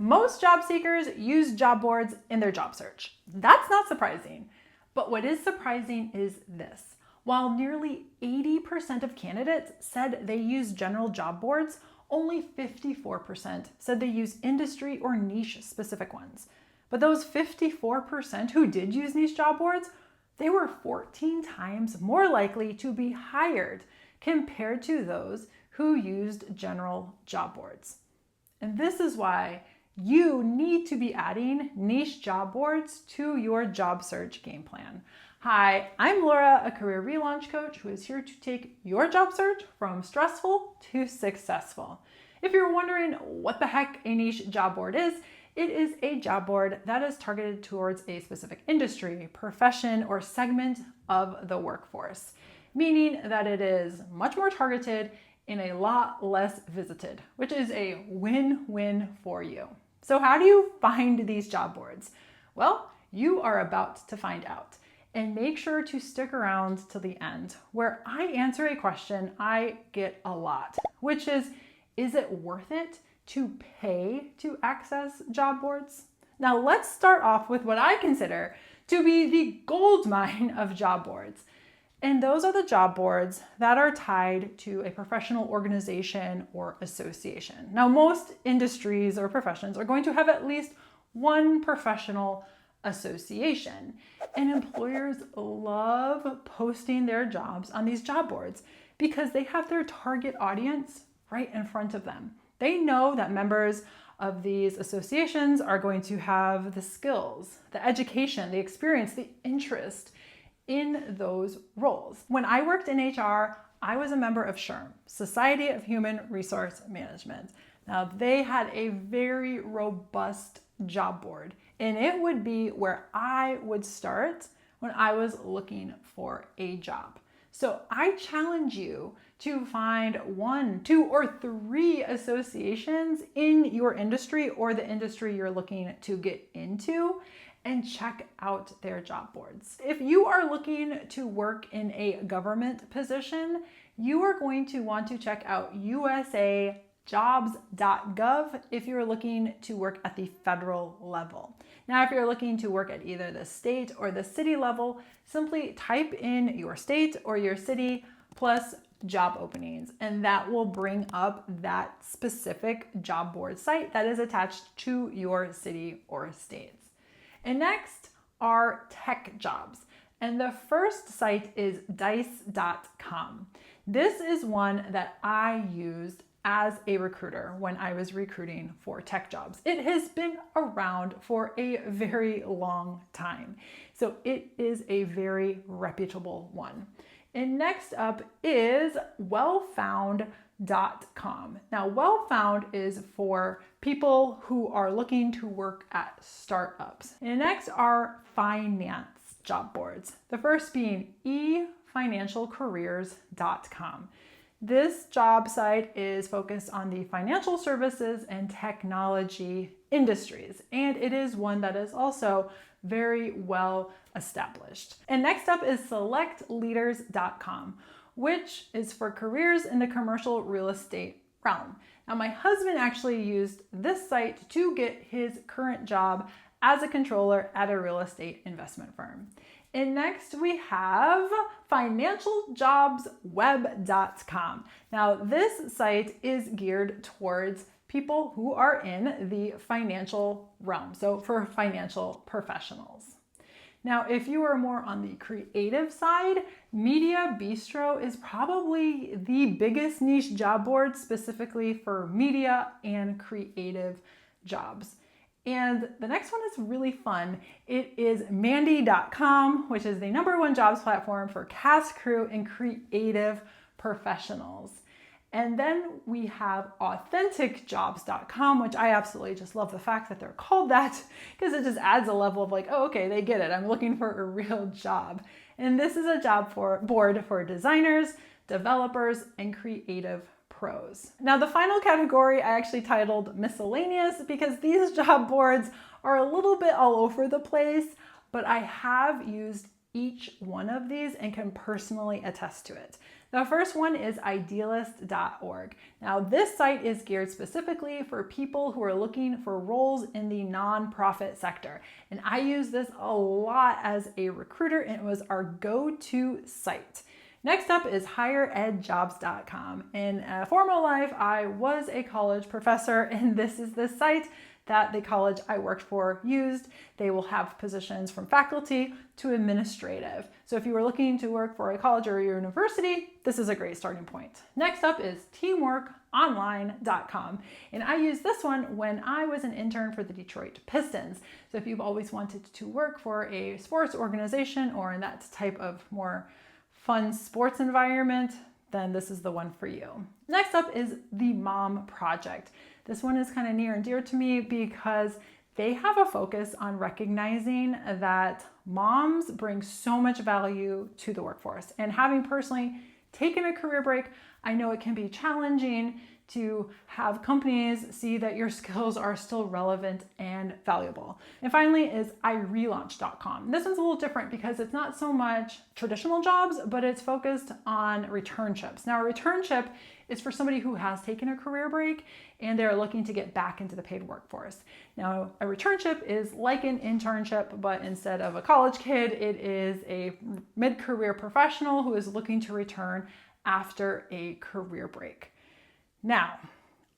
Most job seekers use job boards in their job search. That's not surprising. But what is surprising is this. While nearly 80% of candidates said they use general job boards, only 54% said they use industry or niche specific ones. But those 54% who did use niche job boards, they were 14 times more likely to be hired compared to those who used general job boards. And this is why you need to be adding niche job boards to your job search game plan. Hi, I'm Laura, a career relaunch coach who is here to take your job search from stressful to successful. If you're wondering what the heck a niche job board is, it is a job board that is targeted towards a specific industry, profession, or segment of the workforce, meaning that it is much more targeted and a lot less visited, which is a win-win for you. So how do you find these job boards? Well, you are about to find out. And make sure to stick around till the end, where I answer a question I get a lot, which is it worth it to pay to access job boards? Now let's start off with what I consider to be the gold mine of job boards. And those are the job boards that are tied to a professional organization or association. Now, most industries or professions are going to have at least one professional association. And employers love posting their jobs on these job boards because they have their target audience right in front of them. They know that members of these associations are going to have the skills, the education, the experience, the interest in those roles. When I worked in HR, I was a member of SHRM, Society of Human Resource Management. Now, they had a very robust job board, and it would be where I would start when I was looking for a job. So I challenge you to find 1, 2, or 3 associations in your industry or the industry you're looking to get into and check out their job boards. If you are looking to work in a government position, you are going to want to check out usajobs.gov if you're looking to work at the federal level. Now, if you're looking to work at either the state or the city level, simply type in your state or your city plus job openings, and that will bring up that specific job board site that is attached to your city or state. And next are tech jobs. And the first site is dice.com. This is one that I used as a recruiter when I was recruiting for tech jobs. It has been around for a very long time. So it is a very reputable one. And next up is wellfound.com. Now, WellFound is for people who are looking to work at startups. And next are finance job boards. The first being efinancialcareers.com. This job site is focused on the financial services and technology industries, and it is one that is also very well established. And next up is selectleaders.com, which is for careers in the commercial real estate realm. Now, my husband actually used this site to get his current job as a controller at a real estate investment firm. And next we have financialjobsweb.com. Now, this site is geared towards people who are in the financial realm, so for financial professionals. Now, if you are more on the creative side, Media Bistro is probably the biggest niche job board specifically for media and creative jobs. And the next one is really fun. It is Mandy.com, which is the #1 jobs platform for cast, crew, and creative professionals. And then we have authenticjobs.com, which I absolutely just love the fact that they're called that because it just adds a level of like, oh, okay, they get it. I'm looking for a real job. And this is a job board for designers, developers, and creative pros. Now, the final category I actually titled Miscellaneous because these job boards are a little bit all over the place, but I have used each one of these and can personally attest to it. The first one is idealist.org. Now, this site is geared specifically for people who are looking for roles in the nonprofit sector. And I use this a lot as a recruiter, and it was our go-to site. Next up is higheredjobs.com. In a former life, I was a college professor, and this is the site that the college I worked for used. They will have positions from faculty to administrative. So if you were looking to work for a college or a university, this is a great starting point. Next up is teamworkonline.com. And I used this one when I was an intern for the Detroit Pistons. So if you've always wanted to work for a sports organization or in that type of more fun sports environment, then this is the one for you. Next up is the Mom Project. This one is kind of near and dear to me because they have a focus on recognizing that moms bring so much value to the workforce. And having personally taken a career break, I know it can be challenging to have companies see that your skills are still relevant and valuable. And finally is irelaunch.com. This one's a little different because it's not so much traditional jobs, but it's focused on returnships. Now, a returnship is for somebody who has taken a career break and they're looking to get back into the paid workforce. Now, a returnship is like an internship, but instead of a college kid, it is a mid-career professional who is looking to return after a career break. Now,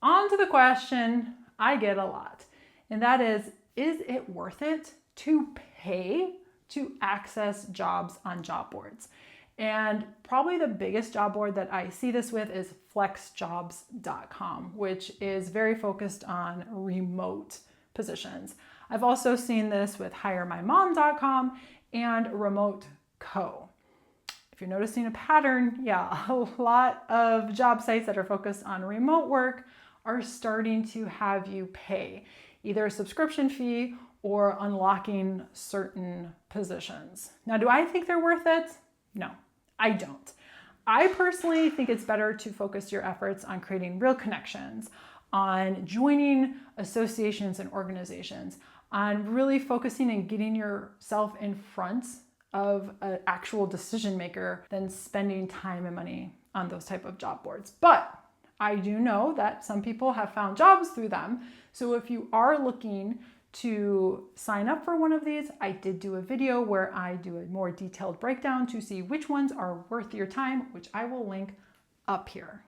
on to the question I get a lot, and that is it worth it to pay to access jobs on job boards? And probably the biggest job board that I see this with is flexjobs.com, which is very focused on remote positions. I've also seen this with hiremymom.com and Remote Co. If you're noticing a pattern, yeah, a lot of job sites that are focused on remote work are starting to have you pay either a subscription fee or unlocking certain positions. Now, do I think they're worth it? No, I don't. I personally think it's better to focus your efforts on creating real connections, on joining associations and organizations, on really focusing and getting yourself in front of an actual decision maker than spending time and money on those type of job boards. But I do know that some people have found jobs through them. So if you are looking to sign up for one of these, I did do a video where I do a more detailed breakdown to see which ones are worth your time, which I will link up here.